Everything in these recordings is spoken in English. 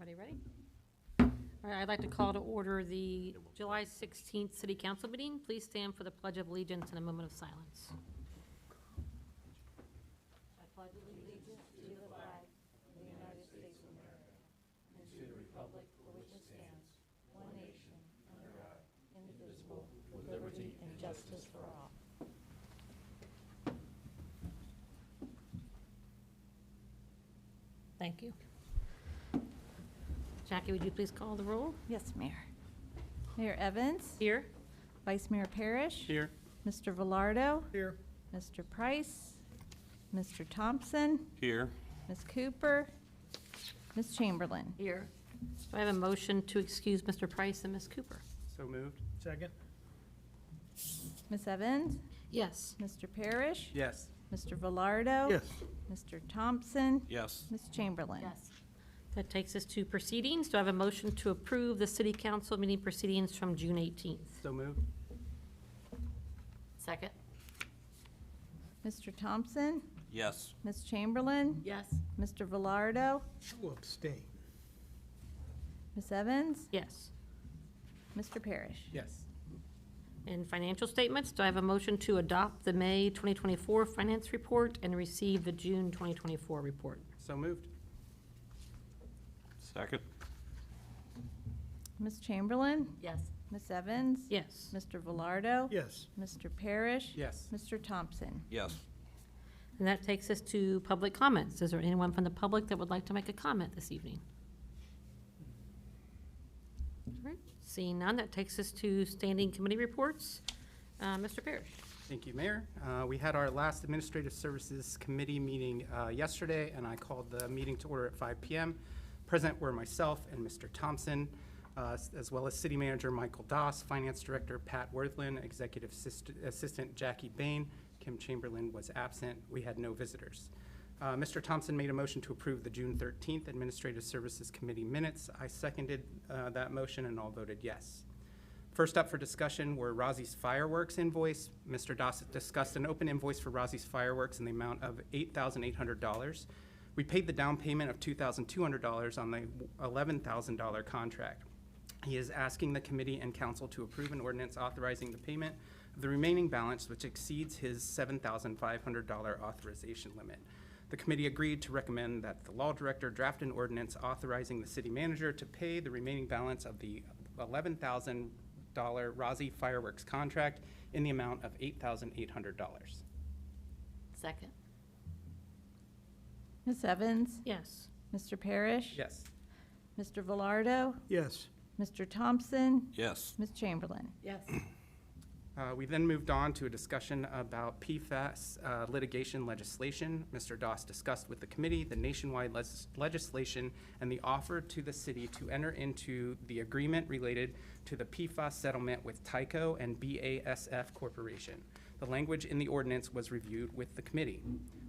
Everybody ready? All right, I'd like to call to order the July 16th City Council meeting. Please stand for the Pledge of Allegiance and a moment of silence. I pledge allegiance to the flag of the United States of America and to the republic for which it stands, one nation, under God, indivisible, with liberty and justice for all. Thank you. Jackie, would you please call the roll? Yes, Mayor. Mayor Evans? Here. Vice Mayor Parrish? Here. Mr. Velardo? Here. Mr. Price? Mr. Thompson? Here. Ms. Cooper? Ms. Chamberlain? Here. Do I have a motion to excuse Mr. Price and Ms. Cooper? So moved. Second. Ms. Evans? Yes. Mr. Parrish? Yes. Mr. Velardo? Yes. Mr. Thompson? Yes. Ms. Chamberlain? Yes. That takes us to proceedings. Do I have a motion to approve the city council meeting proceedings from June 18th? So moved. Second. Mr. Thompson? Yes. Ms. Chamberlain? Yes. Mr. Velardo? I will abstain. Ms. Evans? Yes. Mr. Parrish? Yes. And financial statements, do I have a motion to adopt the May 2024 finance report and receive the June 2024 report? So moved. Second. Ms. Chamberlain? Yes. Ms. Evans? Yes. Mr. Velardo? Yes. Mr. Parrish? Yes. Mr. Thompson? Yes. And that takes us to public comments. Is there anyone from the public that would like to make a comment this evening? All right, seeing none, that takes us to standing committee reports. Mr. Parrish. Thank you, Mayor. We had our last Administrative Services Committee meeting yesterday, and I called the meeting to order at 5 p.m. Present were myself and Mr. Thompson, as well as City Manager Michael Doss, Finance Director Pat Worthland, Executive Assistant Jackie Bain. Kim Chamberlain was absent. We had no visitors. Mr. Thompson made a motion to approve the June 13th Administrative Services Committee minutes. I seconded that motion and all voted yes. First up for discussion were Rosie's Fireworks invoice. Mr. Doss discussed an open invoice for Rosie's Fireworks in the amount of $8,800. We paid the down payment of $2,200 on the $11,000 contract. He is asking the committee and council to approve an ordinance authorizing the payment of the remaining balance, which exceeds his $7,500 authorization limit. The committee agreed to recommend that the law director draft an ordinance authorizing the city manager to pay the remaining balance of the $11,000 Rosie Fireworks contract in the amount of $8,800. Second. Ms. Evans? Yes. Mr. Parrish? Yes. Mr. Velardo? Yes. Mr. Thompson? Yes. Ms. Chamberlain? Yes. We then moved on to a discussion about PFAS litigation legislation. Mr. Doss discussed with the committee the nationwide legislation and the offer to the city to enter into the agreement related to the PFAS settlement with Tyco and BASF Corporation. The language in the ordinance was reviewed with the committee.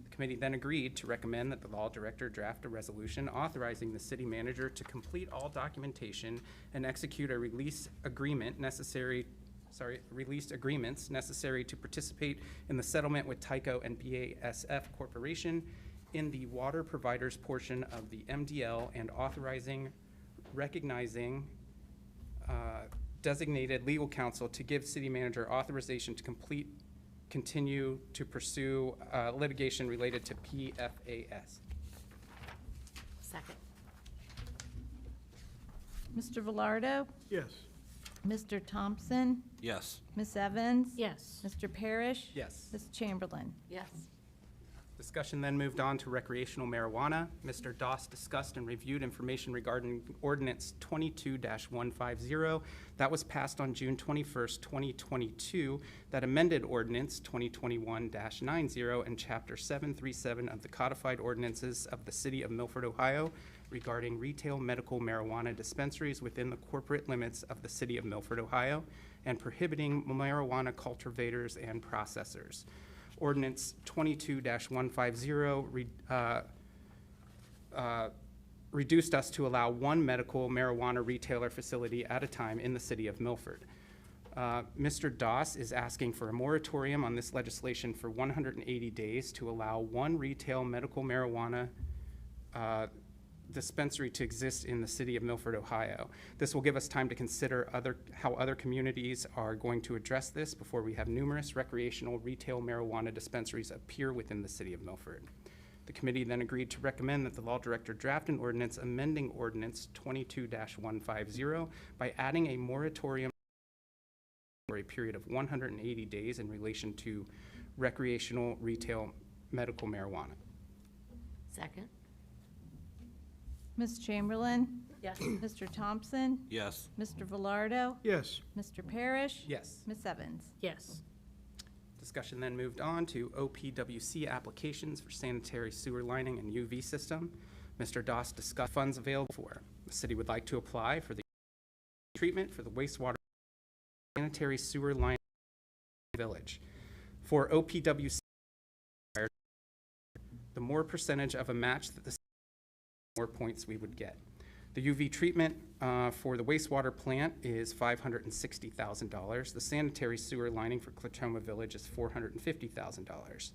The committee then agreed to recommend that the law director draft a resolution authorizing the city manager to complete all documentation and execute a released agreements necessary to participate in the settlement with Tyco and BASF Corporation in the water providers portion of the MDL and recognizing designated legal counsel to give city manager authorization to continue to pursue litigation related to PFAS. Second. Mr. Velardo? Yes. Mr. Thompson? Yes. Ms. Evans? Yes. Mr. Parrish? Yes. Ms. Chamberlain? Yes. Discussion then moved on to recreational marijuana. Mr. Doss discussed and reviewed information regarding Ordinance 22-150 that was passed on June 21st, 2022, that amended Ordinance 2021-90 and Chapter 737 of the Codified Ordinances of the City of Milford, Ohio, regarding retail medical marijuana dispensaries within the corporate limits of the City of Milford, Ohio, and prohibiting marijuana cultivators and processors. Ordinance 22-150 reduced us to allow one medical marijuana retailer facility at a time in the city of Milford. Mr. Doss is asking for a moratorium on this legislation for 180 days to allow one retail medical marijuana dispensary to exist in the city of Milford, Ohio. This will give us time to consider how other communities are going to address this before we have numerous recreational retail marijuana dispensaries appear within the city of Milford. The committee then agreed to recommend that the law director draft an ordinance amending ordinance 22-150 by adding a moratorium for a period of 180 days in relation to recreational retail medical marijuana. Second. Ms. Chamberlain? Yes. Mr. Thompson? Yes. Mr. Velardo? Yes. Mr. Parrish? Yes. Ms. Evans? Yes. Discussion then moved on to OPWC applications for sanitary sewer lining and UV system. Mr. Doss discussed funds available for. The city would like to apply for the treatment for the wastewater sanitary sewer line village. For OPWC, the more percentage of a match that the more points we would get. The UV treatment for the wastewater plant is $560,000. The sanitary sewer lining for Clatoma Village is $450,000.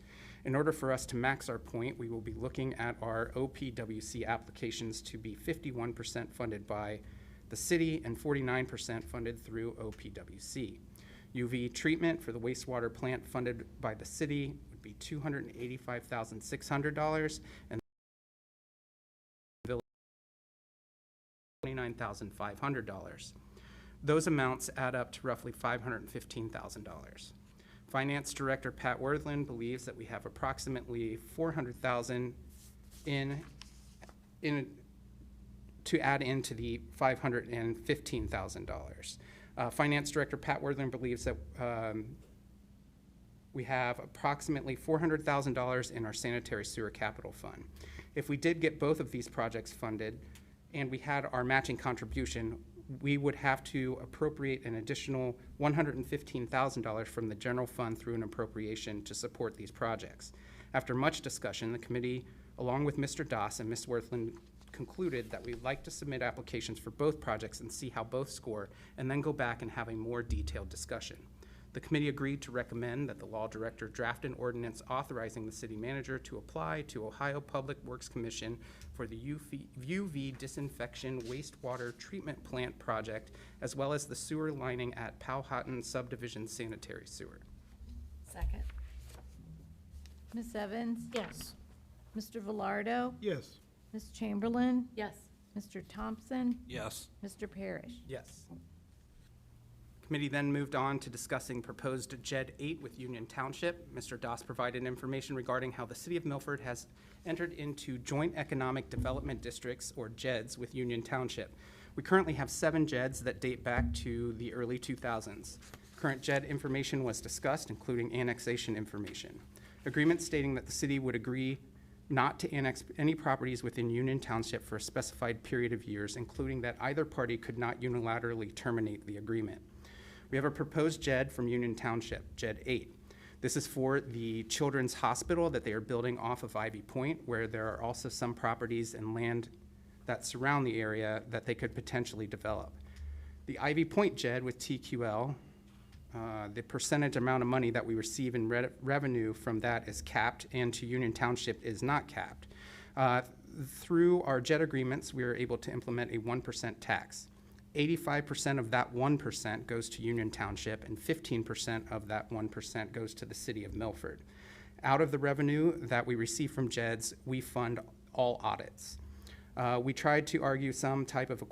In order for us to max our point, we will be looking at our OPWC applications to be 51% funded by the city and 49% funded through OPWC. UV treatment for the wastewater plant funded by the city would be $285,600 and $29,500. Those amounts add up to roughly $515,000. Finance Director Pat Worthland believes that we have approximately $400,000 to add into the $515,000. Finance Director Pat Worthland believes that we have approximately $400,000 in our sanitary sewer capital fund. If we did get both of these projects funded, and we had our matching contribution, we would have to appropriate an additional $115,000 from the general fund through an appropriation to support these projects. After much discussion, the committee, along with Mr. Doss and Ms. Worthland, concluded that we'd like to submit applications for both projects and see how both score, and then go back and have a more detailed discussion. The committee agreed to recommend that the law director draft an ordinance authorizing the city manager to apply to Ohio Public Works Commission for the UV disinfection wastewater treatment plant project, as well as the sewer lining at Powhatan Subdivision Sanitary Sewer. Second. Ms. Evans? Yes. Mr. Velardo? Yes. Ms. Chamberlain? Yes. Mr. Thompson? Yes. Mr. Parrish? Yes. Committee then moved on to discussing proposed JED 8 with Union Township. Mr. Doss provided information regarding how the city of Milford has entered into joint economic development districts, or JEDs, with Union Township. We currently have 7 JEDs that date back to the early 2000s. Current JED information was discussed, including annexation information. Agreement stating that the city would agree not to annex any properties within Union Township for a specified period of years, including that either party could not unilaterally terminate the agreement. We have a proposed JED from Union Township, JED 8. This is for the Children's Hospital that they are building off of Ivy Point, where there are also some properties and land that surround the area that they could potentially develop. The Ivy Point JED with TQL, the percentage amount of money that we receive in revenue from that is capped, and to Union Township is not capped. Through our JED agreements, we are able to implement a 1% tax. 85% of that 1% goes to Union Township, and 15% of that 1% goes to the city of Milford. Out of the revenue that we receive from JEDs, we fund all audits. We tried to argue some type of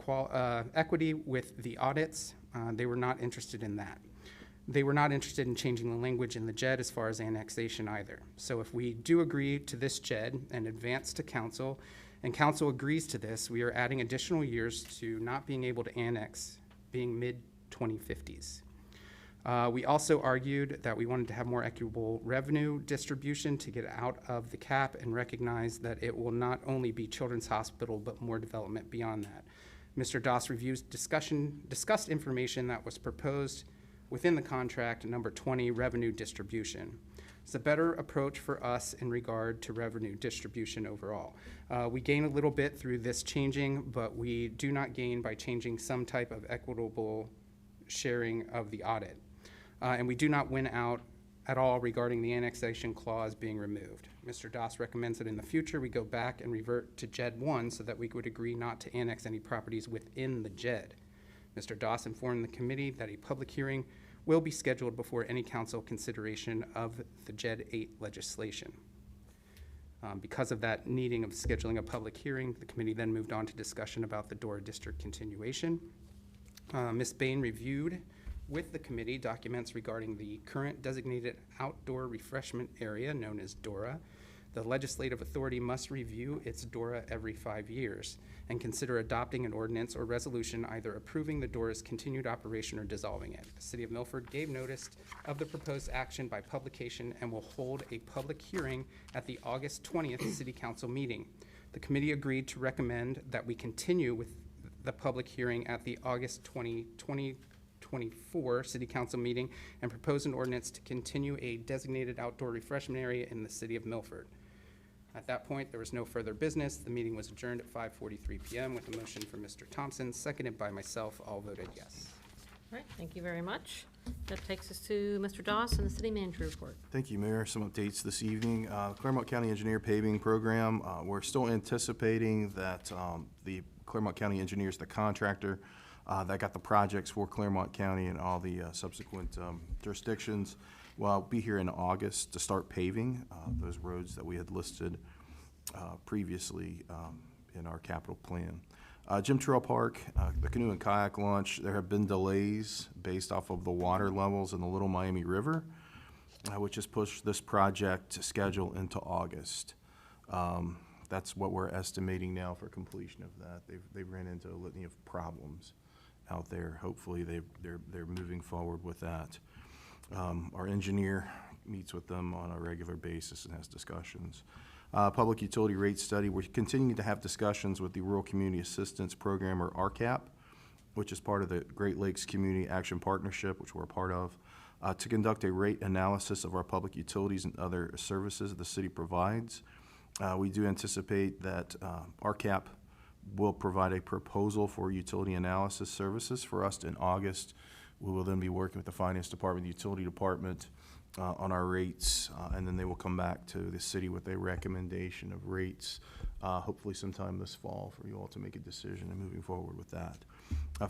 equity with the audits. They were not interested in that. They were not interested in changing the language in the JED as far as annexation either. So if we do agree to this JED and advance to council, and council agrees to this, we are adding additional years to not being able to annex, being mid-2050s. We also argued that we wanted to have more equitable revenue distribution to get out of the cap and recognize that it will not only be Children's Hospital, but more development beyond that. Mr. Doss discussed information that was proposed within the contract, number 20, revenue distribution. It's a better approach for us in regard to revenue distribution overall. We gain a little bit through this changing, but we do not gain by changing some type of equitable sharing of the audit. And we do not win out at all regarding the annexation clause being removed. Mr. Doss recommends that in the future, we go back and revert to JED 1 so that we would agree not to annex any properties within the JED. Mr. Doss informed the committee that a public hearing will be scheduled before any council consideration of the JED 8 legislation. Because of that needing of scheduling a public hearing, the committee then moved on to discussion about the Dora District continuation. Ms. Bain reviewed with the committee documents regarding the current designated outdoor refreshment area known as Dora. The legislative authority must review its Dora every 5 years and consider adopting an ordinance or resolution either approving the Dora's continued operation or dissolving it. The City of Milford gave notice of the proposed action by publication and will hold a public hearing at the August 20th City Council meeting. The committee agreed to recommend that we continue with the public hearing at the August 2024 City Council meeting and propose an ordinance to continue a designated outdoor refreshment area in the City of Milford. At that point, there was no further business. The meeting was adjourned at 5:43 p.m. with a motion from Mr. Thompson, seconded by myself. All voted yes. All right, thank you very much. That takes us to Mr. Doss and the city manager report. Thank you, Mayor. Some updates this evening. Claremont County Engineer Paving Program, we're still anticipating that the Claremont County Engineers, the contractor that got the projects for Claremont County and all the subsequent jurisdictions, will be here in August to start paving those roads that we had listed previously in our capital plan. Jim Trail Park, the canoe and kayak launch, there have been delays based off of the water levels in the Little Miami River, which has pushed this project schedule into August. That's what we're estimating now for completion of that. They've ran into a litany of problems out there. Hopefully they're moving forward with that. Our engineer meets with them on a regular basis and has discussions. Public utility rate study, we're continuing to have discussions with the Rural Community Assistance Program, or RCAP, which is part of the Great Lakes Community Action Partnership, which we're a part of, to conduct a rate analysis of our public utilities and other services the city provides. We do anticipate that RCAP will provide a proposal for utility analysis services for us in August. We will then be working with the Finance Department, the Utility Department on our rates, and then they will come back to the city with a recommendation of rates, hopefully sometime this fall for you all to make a decision and moving forward with that.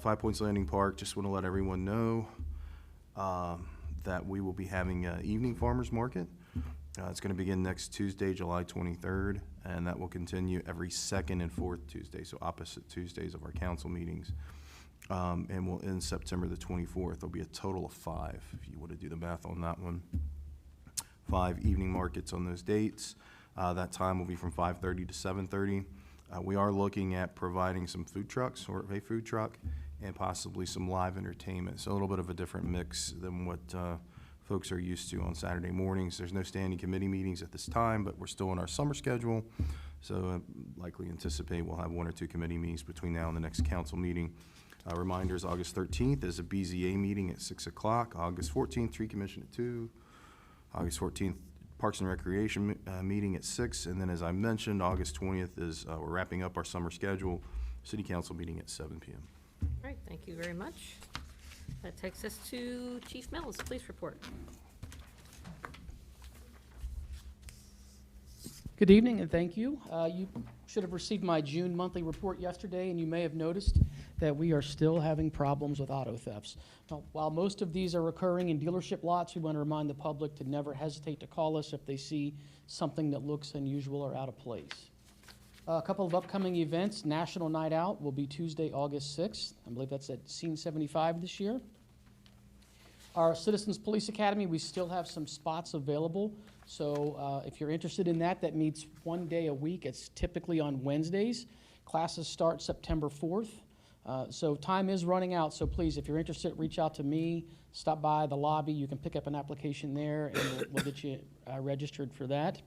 Five Points Landing Park, just want to let everyone know that we will be having an evening farmers market. It's going to begin next Tuesday, July 23rd, and that will continue every second and fourth Tuesday, so opposite Tuesdays of our council meetings. And we'll end September the 24th. There'll be a total of 5, if you want to do the math on that one. 5 evening markets on those dates. That time will be from 5:30 to 7:30. We are looking at providing some food trucks, or a food truck, and possibly some live entertainment. So a little bit of a different mix than what folks are used to on Saturday mornings. There's no standing committee meetings at this time, but we're still on our summer schedule. So likely anticipate we'll have 1 or 2 committee meetings between now and the next council meeting. Reminders, August 13th is a BZA meeting at 6 o'clock. August 14th, Tree Commission at 2. August 14th, Parks and Recreation meeting at 6. And then, as I mentioned, August 20th is we're wrapping up our summer schedule. City Council meeting at 7 p.m. All right, thank you very much. That takes us to Chief Mills, police report. Good evening and thank you. You should have received my June monthly report yesterday, and you may have noticed that we are still having problems with auto thefts. Now, while most of these are occurring in dealership lots, we want to remind the public to never hesitate to call us if they see something that looks unusual or out of place. A couple of upcoming events. National Night Out will be Tuesday, August 6th. I believe that's at Scene 75 this year. Our Citizens Police Academy, we still have some spots available. So if you're interested in that, that meets 1 day a week. It's typically on Wednesdays. Classes start September 4th. So time is running out, so please, if you're interested, reach out to me, stop by the lobby. You can pick up an application there, and we'll get you registered for that.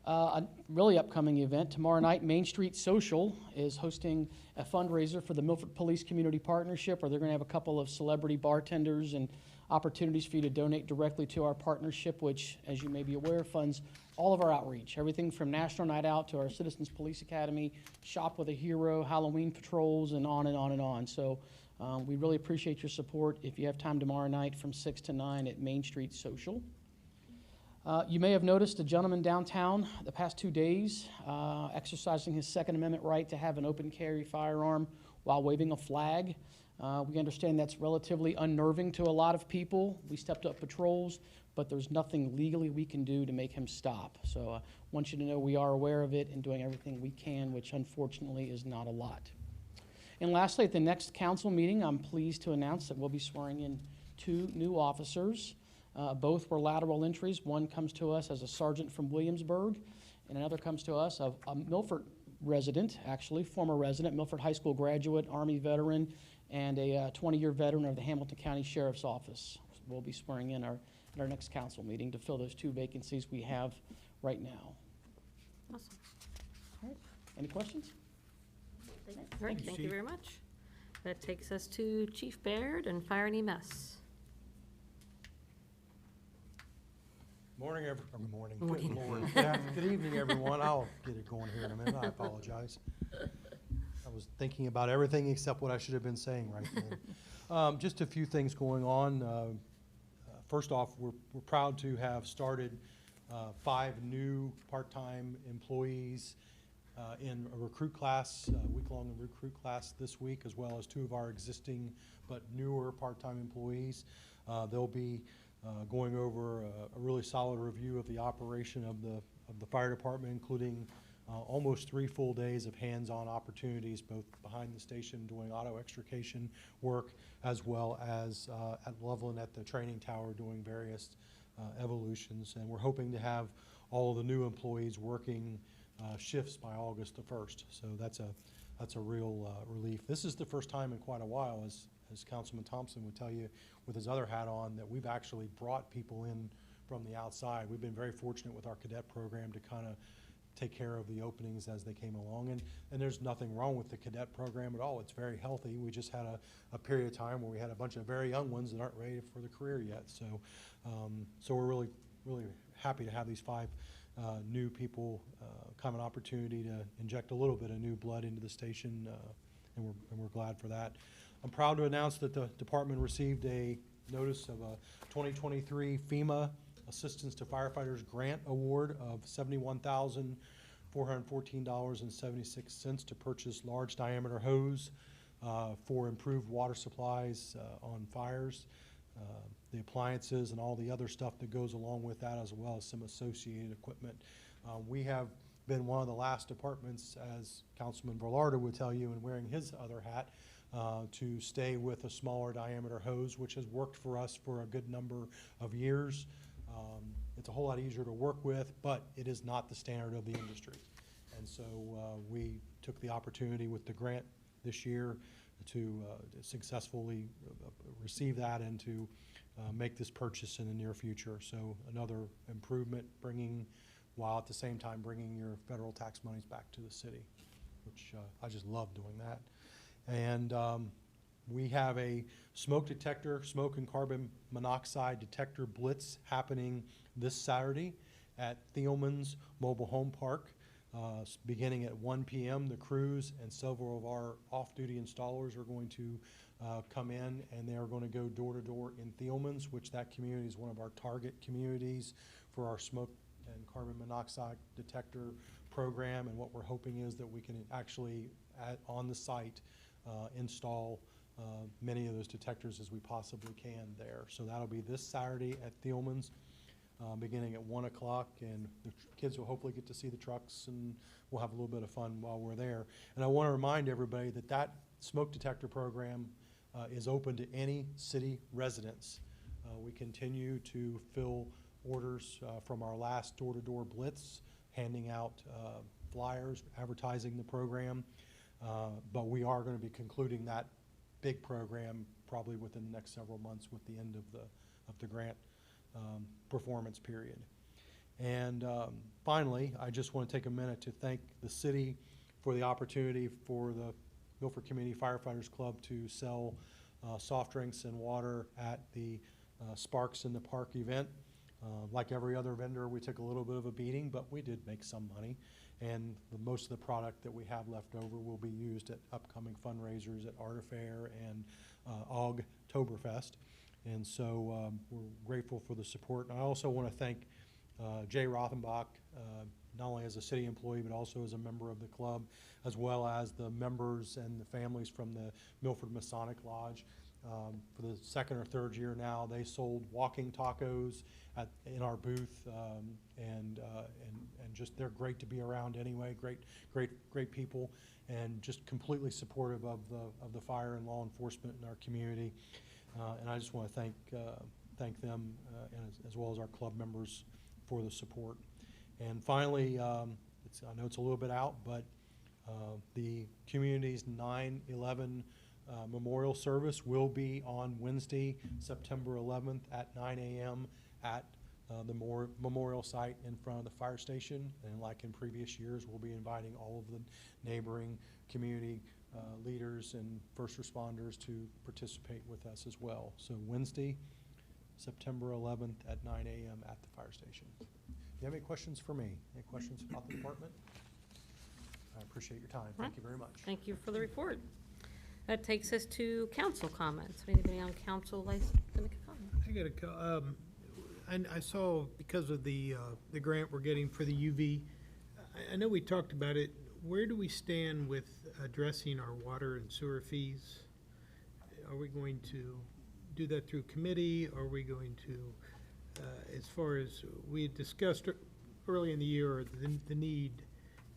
A really upcoming event, tomorrow night, Main Street Social is hosting a fundraiser for the Milford Police Community Partnership, where they're going to have a couple of celebrity bartenders and opportunities for you to donate directly to our partnership, which, as you may be aware, funds all of our outreach, everything from National Night Out to our Citizens Police Academy, Shop with a Hero, Halloween patrols, and on and on and on. So we really appreciate your support if you have time tomorrow night from 6 to 9 at Main Street Social. You may have noticed a gentleman downtown the past 2 days exercising his Second Amendment right to have an open carry firearm while waving a flag. We understand that's relatively unnerving to a lot of people. We stepped up patrols, but there's nothing legally we can do to make him stop. So I want you to know we are aware of it and doing everything we can, which unfortunately is not a lot. And lastly, at the next council meeting, I'm pleased to announce that we'll be swearing in 2 new officers. Both were lateral entries. One comes to us as a sergeant from Williamsburg, and another comes to us, a Milford resident, actually, former resident, Milford High School graduate, Army veteran, and a 20-year veteran of the Hamilton County Sheriff's Office. We'll be swearing in at our next council meeting to fill those 2 vacancies we have right now. Awesome. All right. Any questions? All right, you, thank you Chief. very much. That takes us to Chief Baird and Fire and EMS. Morning, Good morning. Morning. Good morning. Yeah, good evening, everyone. I'll get it going here in a minute. I apologize. I was thinking about everything except what I should have been saying right then. Just a few things going on. First off, we're proud to have started 5 new part-time employees in a recruit class, week-long recruit class this week, as well as 2 of our existing but newer part-time employees. They'll be going over a really solid review of the operation of the fire department, including almost 3 full days of hands-on opportunities, both behind the station doing auto extrication work, as well as at Loveland at the training tower doing various evolutions. And we're hoping to have all of the new employees working shifts by August the 1st. So that's a real relief. This is the first time in quite a while, as Councilman Thompson would tell you with his other hat on, that we've actually brought people in from the outside. We've been very fortunate with our cadet program to kind of take care of the openings as they came along. And there's nothing wrong with the cadet program at all. It's very healthy. We just had a period of time where we had a bunch of very young ones that aren't ready for the career yet. So, so we're really, really happy to have these 5 new people, kind of an opportunity to inject a little bit of new blood into the station, and we're glad for that. I'm proud to announce that the department received a notice of a 2023 FEMA Assistance to Firefighters Grant Award of $71,414.76 to purchase large diameter hose for improved water supplies on fires, the appliances and all the other stuff that goes along with that, as well as some associated equipment. We have been one of the last departments, as Councilman Velarde would tell you, and wearing his other hat, to stay with a smaller diameter hose, which has worked for us for a good number of years. It's a whole lot easier to work with, but it is not the standard of the industry. And so we took the opportunity with the grant this year to successfully receive that and to make this purchase in the near future. So another improvement, while at the same time bringing your federal tax monies back to the city, which I just love doing that. And we have a smoke and carbon monoxide detector blitz happening this Saturday at Thielman's Mobile Home Park, beginning at 1 p.m. The crews and several of our off-duty installers are going to come in, and they are going to go door to door in Thielman's, which that community is one of our target communities for our smoke and carbon monoxide detector program. And what we're hoping is that we can actually, on the site, install many of those detectors as we possibly can there. So that'll be this Saturday at Thielman's, beginning at 1 o'clock, and the kids will hopefully get to see the trucks, and we'll have a little bit of fun while we're there. And I want to remind everybody that that smoke detector program is open to any city residents. We continue to fill orders from our last door-to-door blitz, handing out flyers, advertising the program. But we are going to be concluding that big program probably within the next several months with the end of the grant performance period. And finally, I just want to take a minute to thank the city for the opportunity for the Milford Community Firefighters Club to sell soft drinks and water at the Sparks in the Park event. Like every other vendor, we took a little bit of a beating, but we did make some money. And most of the product that we have left over will be used at upcoming fundraisers at Art Affair and Ogtoberfest. And so we're grateful for the support. And I also want to thank Jay Rothenbach, not only as a city employee, but also as a member of the club, as well as the members and the families from the Milford Masonic Lodge. For the second or third year now, they sold walking tacos in our booth, and just they're great to be around anyway. Great people, and just completely supportive of the fire and law enforcement in our community. And I just want to thank them and as well as our club members for the support. And finally, I know it's a little bit out, but the community's 9/11 memorial service will be on Wednesday, September 11th at 9 a.m. at the memorial site in front of the fire station. And like in previous years, we'll be inviting all of the neighboring community leaders and first responders to participate with us as well. So Wednesday, September 11th at 9 a.m. at the fire station. Do you have any questions for me? Any questions about the department? I appreciate your time. Thank you very much. Thank you for the report. That takes us to council comments. Anybody on council like to make a comment? I got I saw because of the grant we're getting for the UV, I know we talked about it. Where do we stand with addressing our water and sewer fees? Are we going to do that through committee? Are we going to, as far as we had discussed early in the year, the need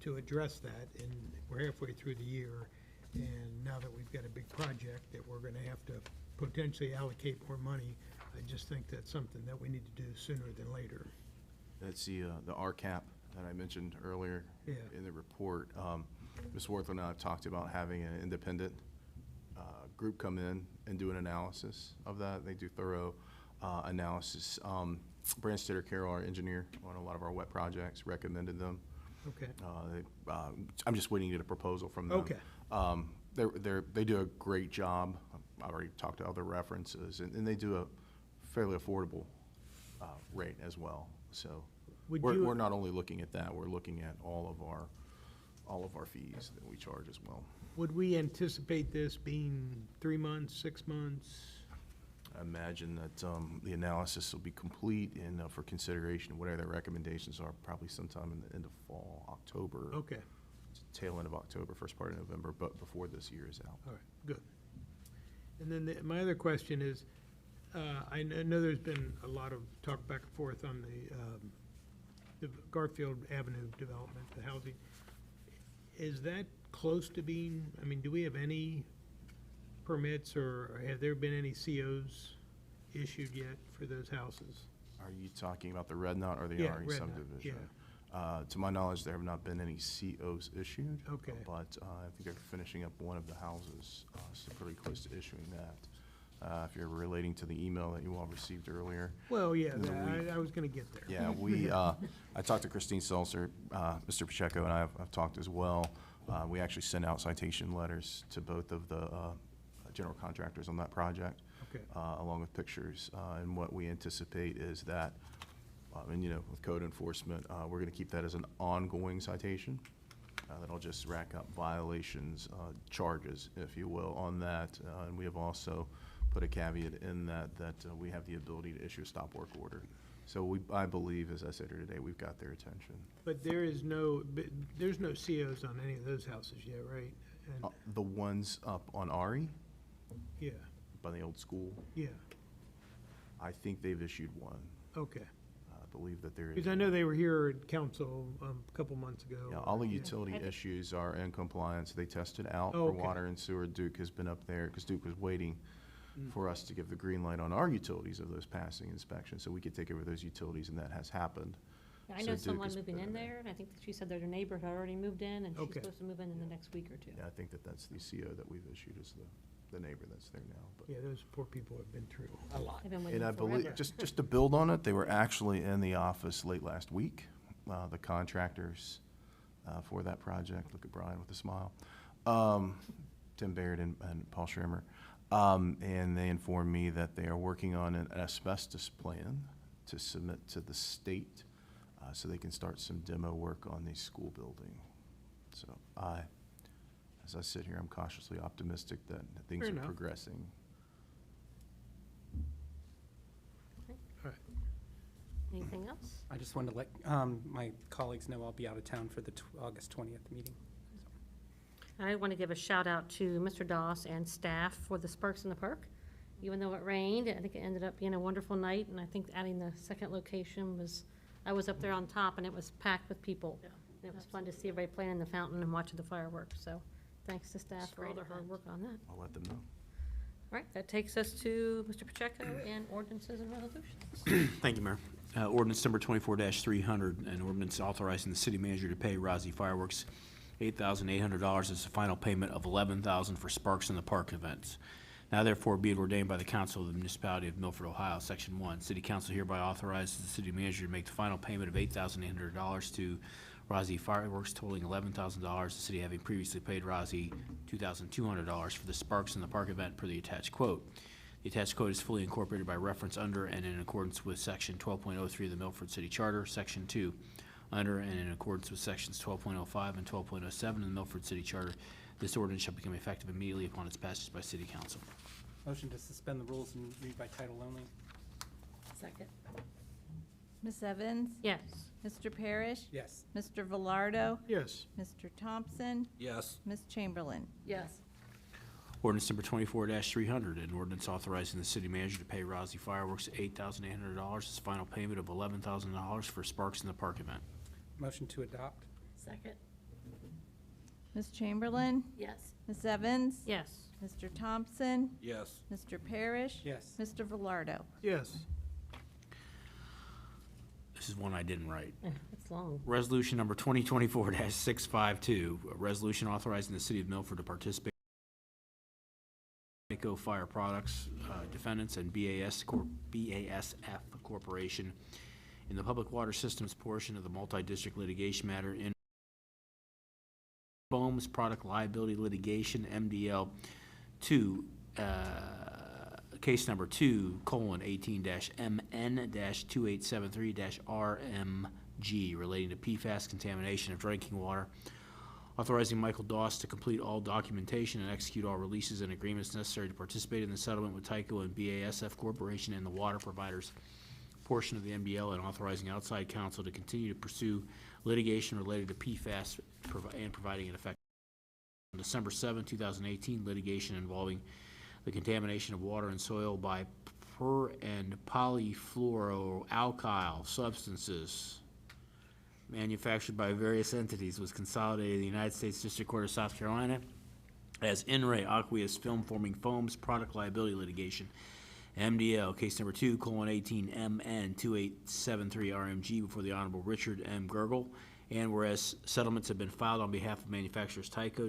to address that, and we're halfway through the year, and now that we've got a big project that we're gonna have to potentially allocate more money, I just think that's something that we need to do sooner than later. That's the RCAP that I mentioned earlier Yeah. in the report. Ms. Worthler and I have talked about having an independent group come in and do an analysis of that. They do thorough analysis. Branstetter Carroll, our engineer on a lot of our wet projects, recommended them. Okay. I'm just waiting to get a proposal from them. Okay. They do a great job. I've already talked to other references, and they do a fairly affordable rate as well. So we're not only looking at that, we're looking at all of our fees that we charge as well. Would we anticipate this being 3 months, 6 months? I imagine that the analysis will be complete and for consideration, whatever their recommendations are, probably sometime in the end of fall, October. Okay, Tail end of October, first part of November, but before this year is out. all right, good. And then my other question is, I know there's been a lot of talk back and forth on the Garfield Avenue development, the housing. Is that close to being, I mean, do we have any permits or have there been any COs issued yet for those houses? Are you talking about the Red Knot or the Yeah, RE Red Knot, subdivision? To my knowledge, there have not been any COs issued. Okay. But I think they're finishing up one of the houses, so pretty close to issuing that. If you're relating to the email that you all received earlier. Well, yeah, No, I was gonna get there. Yeah, I talked to Christine Seltzer, Mr. Pacheco and I have talked as well. We actually sent out citation letters to both of the general contractors on that project. Okay. Along with pictures. And what we anticipate is that, and you know, with code enforcement, we're gonna keep that as an ongoing citation. That'll just rack up violations, charges, if you will, on that. And we have also put a caveat in that we have the ability to issue a stop work order. So I believe, as I said here today, we've got their attention. But there's no COs on any of those houses yet, right? And, The ones up on Ari, yeah, by the old school, yeah, I think they've issued one. okay. I believe that there is. Because I know they were here at council a couple months ago. Yeah, all the Yeah. utility issues are in compliance. They tested out Oh, for okay. water and sewer. Duke has been up there, because Duke was waiting Mm. for us to give the green light on our utilities of those passing inspections, so we could take over those utilities, and that has happened. I So know Duke someone has moving been in there, and I think that she said their neighbor had already moved in, and she's Okay. supposed to move in the next week or two. Yeah, I think that's the CO that we've issued, is the neighbor that's there now. But Yeah, those poor people have been through a lot. They've been waiting And I forever. believe, just to build on it, they were actually in the office late last week, the contractors for that project. Look at Brian with a smile. Tim Baird and Paul Schremer. And they informed me that they are working on an asbestos plan to submit to the state so they can start some demo work on the school building. So as I sit here, I'm cautiously optimistic that things Fair are enough. progressing. All right. Anything else? I just wanted to let my colleagues know I'll be out of town for the August 20th meeting. I want to give a shout out to Mr. Doss and staff for the Sparks in the Park. Even though it rained, I think it ended up being a wonderful night, and I think adding the second location was, I was up there on top, and it was packed with people. And it was fun to see everybody playing in the fountain and watching the fireworks, so thanks to staff for all their hard work on that. I'll let them know. All right, that takes us to Mr. Pacheco and ordinances and resolutions. Thank you, Mayor. Ordinance number 24-300, an ordinance authorizing the city manager to pay Rozzy Fireworks $8,800 as the final payment of $11,000 for Sparks in the Park events. Now therefore be it ordained by the Council of the Municipality of Milford, Ohio, Section 1. City Council hereby authorizes the city manager to make the final payment of $8,800 to Rozzy Fireworks totaling $11,000, the city having previously paid Rozzy $2,200 for the Sparks in the Park event per the attached quote. The attached quote is fully incorporated by reference under and in accordance with Section 12.03 of the Milford City Charter, Section 2. Under and in accordance with Sections 12.05 and 12.07 of the Milford City Charter, this ordinance shall become effective immediately upon its passage by City Council. Motion to suspend the rules and read by title only. Second. Ms. Evans? Yes. Mr. Parrish? Yes. Mr. Velardo? Yes. Mr. Thompson? Yes. Ms. Chamberlain? Yes. Ordinance number 24-300, an ordinance authorizing the city manager to pay Rozzy Fireworks $8,800 as final payment of $11,000 for Sparks in the Park event. Motion to adopt. Second. Ms. Chamberlain? Yes. Ms. Evans? Yes. Mr. Thompson? Yes. Mr. Parrish? Yes. Mr. Velardo? Yes. This is one I didn't write. It's long. Resolution number 2024-652, a resolution authorizing the city of Milford to participate in Eco Fire Products defendants and BASF Corporation in the public water systems portion of the multi-district litigation matter in Foams Product Liability Litigation, MDL 2, case number 2:18-MN-2873-RMG relating to PFAS contamination of drinking water, authorizing Michael Doss to complete all documentation and execute all releases and agreements necessary to participate in the settlement with Tyco and BASF Corporation in the water providers portion of the MDL, and authorizing outside counsel to continue to pursue litigation related to PFAS and providing an effective. On December 7, 2018, litigation involving the contamination of water and soil by per and polyfluoroalkyl substances manufactured by various entities was consolidated in the United States District Court of South Carolina as In Re Aqueous Film Forming Foams Product Liability Litigation, MDL, case number 2:18-MN-2873-RMG before the Honorable Richard M. Gergel, and whereas settlements have been filed on behalf of manufacturers Tyco,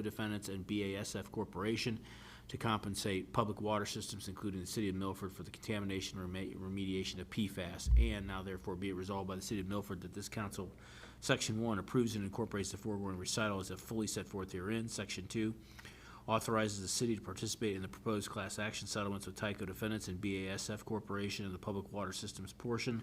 defendants, and BASF Corporation to compensate public water systems, including the city of Milford, for the contamination and remediation of PFAS. And now therefore be it resolved by the city of Milford that this council, Section 1, approves and incorporates the foregoing recital as fully set forth herein. Section 2, authorizes the city to participate in the proposed class action settlements with Tyco defendants and BASF Corporation in the public water systems portion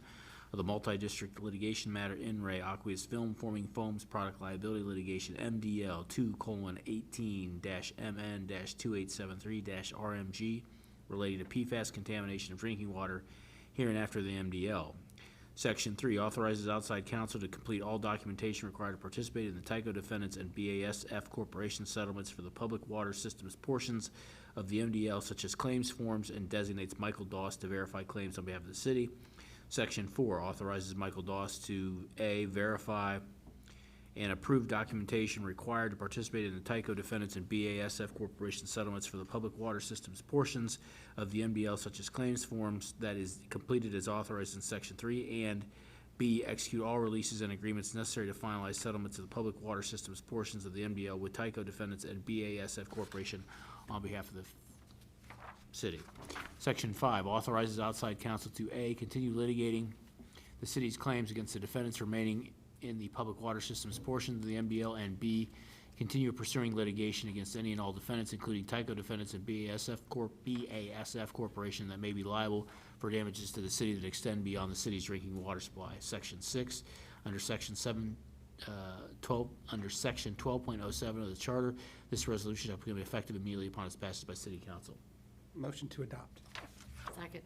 of the multi-district litigation matter In Re Aqueous Film Forming Foams Product Liability Litigation, MDL 2:18-MN-2873-RMG relating to PFAS contamination of drinking water hereinafter the MDL. Section 3 authorizes outside counsel to complete all documentation required to participate in the Tyco defendants and BASF Corporation settlements for the public water systems portions of the MDL, such as claims forms, and designates Michael Doss to verify claims on behalf of the city. Section 4 authorizes Michael Doss to A, verify and approve documentation required to participate in the Tyco defendants and BASF Corporation settlements for the public water systems portions of the MDL, such as claims forms, that is completed as authorized in Section 3, and B, execute all releases and agreements necessary to finalize settlements of the public water systems portions of the MDL with Tyco defendants and BASF Corporation on behalf of the city. Section 5 authorizes outside counsel to A, continue litigating the city's claims against the defendants remaining in the public water systems portion of the MDL, and B, continue pursuing litigation against any and all defendants, including Tyco defendants and BASF Corporation, that may be liable for damages to the city that extend beyond the city's drinking water supply. Section 6, under Section 12.07 of the Charter, this resolution shall become effective immediately upon its passage by City Council. Motion to adopt. Second.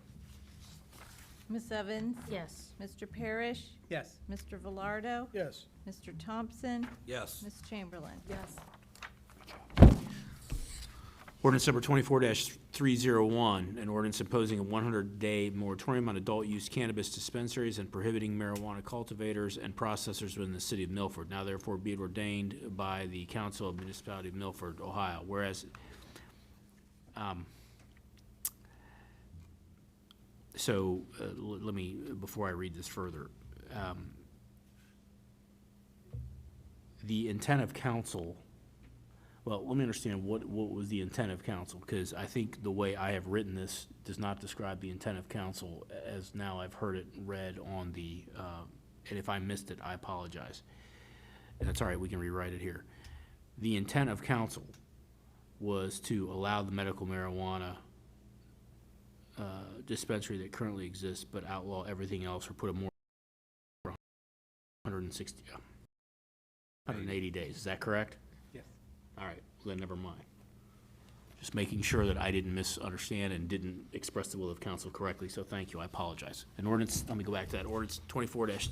Ms. Evans? Yes. Mr. Parrish? Yes. Mr. Velardo? Yes. Mr. Thompson? Yes. Ms. Chamberlain? Yes. Ordinance number 24-301, an ordinance imposing a 100-day moratorium on adult use cannabis dispensaries and prohibiting marijuana cultivators and processors within the city of Milford. Now therefore be it ordained by the Council of Municipality of Milford, Ohio. Whereas, let me, before I read this further, the intent of council. Well, let me understand what was the intent of council, because I think the way I have written this does not describe the intent of council as now I've heard it read on the, and if I missed it, I apologize. And that's all right, we can rewrite it here. The intent of council was to allow the medical marijuana dispensary that currently exists, but outlaw everything else or put a more 180 days. Is that correct? Yes. All right, well, then never mind. Just making sure that I didn't misunderstand and didn't express the will of council correctly, so thank you, I apologize. An ordinance, let me go back to that, ordinance 24-301,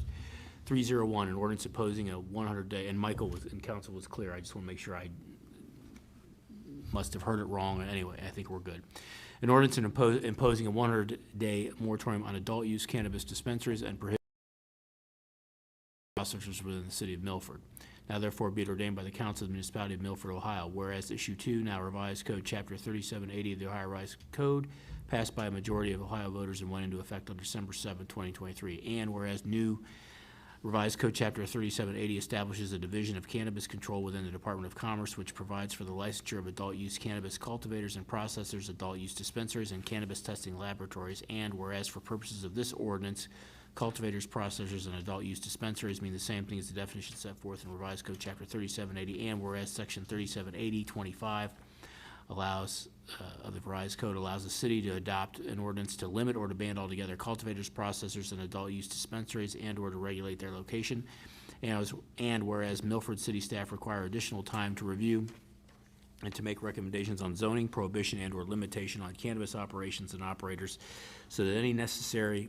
an ordinance imposing a 100-day, and Michael was, and council was clear, I just want to make sure I must have heard it wrong, anyway, I think we're good. An ordinance imposing a 100-day moratorium on adult use cannabis dispensaries and prohibiting processors within the city of Milford. Now therefore be it ordained by the Council of the Municipality of Milford, Ohio, whereas Issue 2, now revised code, Chapter 3780 of the Ohio Revised Code, passed by a majority of Ohio voters and went into effect on December 7, 2023, and whereas new revised code, Chapter 3780 establishes a division of cannabis control within the Department of Commerce, which provides for the licensure of adult use cannabis cultivators and processors, adult use dispensaries, and cannabis testing laboratories, and whereas for purposes of this ordinance, cultivators, processors, and adult use dispensaries mean the same thing as the definition set forth in revised code chapter 3780, and whereas section 3780.25 allows, of the revised code allows the city to adopt an ordinance to limit or to ban altogether cultivators, processors, and adult use dispensaries and or to regulate their location. And whereas Milford city staff require additional time to review and to make recommendations on zoning, prohibition, and or limitation on cannabis operations and operators, so that any necessary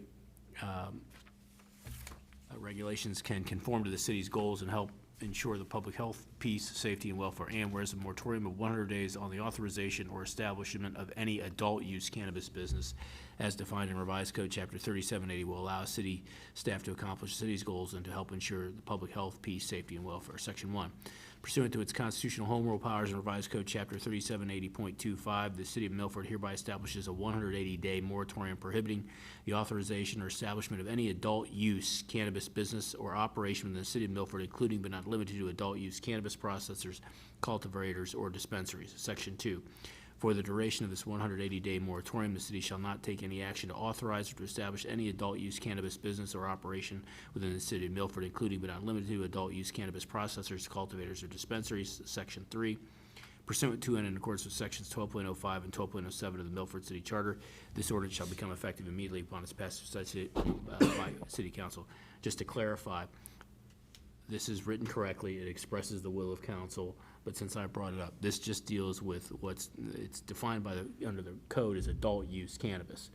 regulations can conform to the city's goals and help ensure the public health, peace, safety, and welfare. And whereas a moratorium of 100 days on the authorization or establishment of any adult use cannabis business as defined in revised code chapter 3780 will allow city staff to accomplish the city's goals and to help ensure the public health, peace, safety, and welfare. Section 1. Pursuant to its constitutional home rule powers and revised code chapter 3780.25, the city of Milford hereby establishes a 180-day moratorium prohibiting the authorization or establishment of any adult use cannabis business or operation within the city of Milford, including but not limited to adult use cannabis processors, cultivators, or dispensaries. Section 2. For the duration of this 180-day moratorium, the city shall not take any action to authorize or to establish any adult use cannabis business or operation within the city of Milford, including but not limited to adult use cannabis processors, cultivators, or dispensaries. Section 3. Pursuant to and in accordance with sections 12.05 and 12.07 of the Milford City Charter, this ordinance shall become effective immediately upon its passage by City Council. Just to clarify, this is written correctly. It expresses the will of council. But since I brought it up, this just deals with it's defined by under the code as adult use cannabis,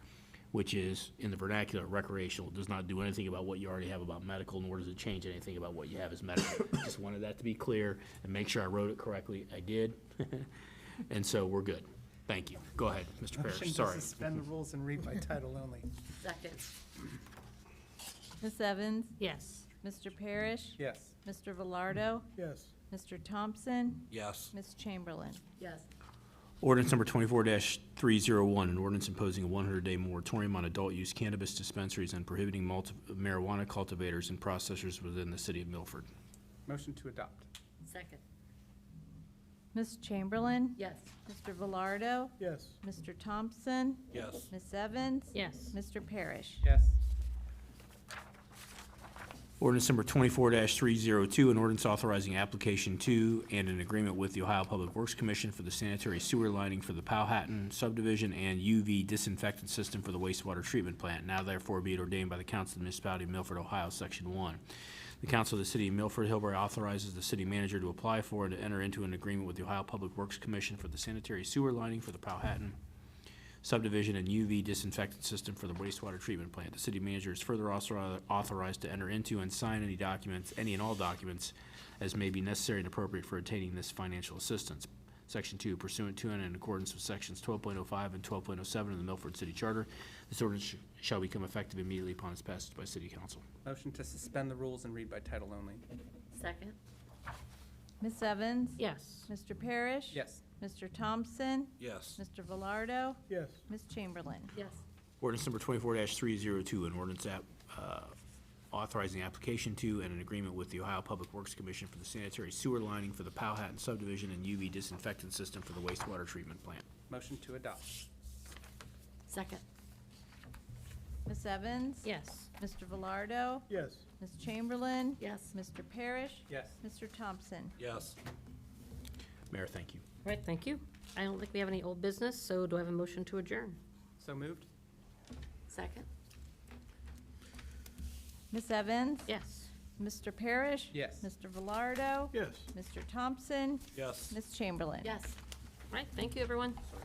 which is in the vernacular recreational. It does not do anything about what you already have about medical, nor does it change anything about what you have as medical. Just wanted that to be clear and make sure I wrote it correctly. I did. And so we're good. Thank you. Go ahead, Mr. Parrish. Motion to Sorry. suspend the rules and read by title only. Second. Ms. Evans? Yes. Mr. Parrish? Yes. Mr. Velardo? Yes. Mr. Thompson? Yes. Ms. Chamberlain? Yes. Ordinance number 24-301, an ordinance imposing a 100-day moratorium on adult use cannabis dispensaries and prohibiting marijuana cultivators and processors within the city of Milford. Motion to adopt. Second. Ms. Chamberlain? Yes. Mr. Velardo? Yes. Mr. Thompson? Yes. Ms. Evans? Yes. Mr. Parrish? Yes. Ordinance number 24-302, an ordinance authorizing application to and an agreement with the Ohio Public Works Commission for the sanitary sewer lining for the Powhatan subdivision and UV disinfectant system for the wastewater treatment plant. Now therefore be it ordained by the Council of the Municipality of Milford, Ohio, Section 1. The Council of the City of Milford, Hillsborough authorizes the city manager to apply for and to enter into an agreement with the Ohio Public Works Commission for the sanitary sewer lining for the Powhatan subdivision, and UV disinfectant system for the wastewater treatment plant. The city manager is further authorized to enter into and sign any documents, any and all documents, as may be necessary and appropriate for attaining this financial assistance. Section 2, pursuant to and in accordance with sections 12.05 and 12.07 of the Milford City Charter, this ordinance shall become effective immediately upon its passage by city council. Motion to suspend the rules and read by title only. Second. Ms. Evans? Yes. Mr. Parrish? Yes. Mr. Thompson? Yes. Mr. Velardo? Yes. Ms. Chamberlain? Yes. Ordinance number 24-302, an ordinance authorizing application to and an agreement with the Ohio Public Works Commission for the sanitary sewer lining for the Powhatan subdivision and UV disinfectant system for the wastewater treatment plant. Motion to adopt. Second. Ms. Evans? Yes. Mr. Velardo? Yes. Ms. Chamberlain? Yes. Mr. Parrish? Yes. Mr. Thompson? Yes. Mayor, thank you. All right, thank you. I don't think we have any old business, so do I have a motion to adjourn? So moved? Second. Ms. Evans? Yes. Mr. Parrish? Yes. Mr. Velardo? Yes. Mr. Thompson? Yes. Ms. Chamberlain? Yes. All right, thank you, everyone. Sorry.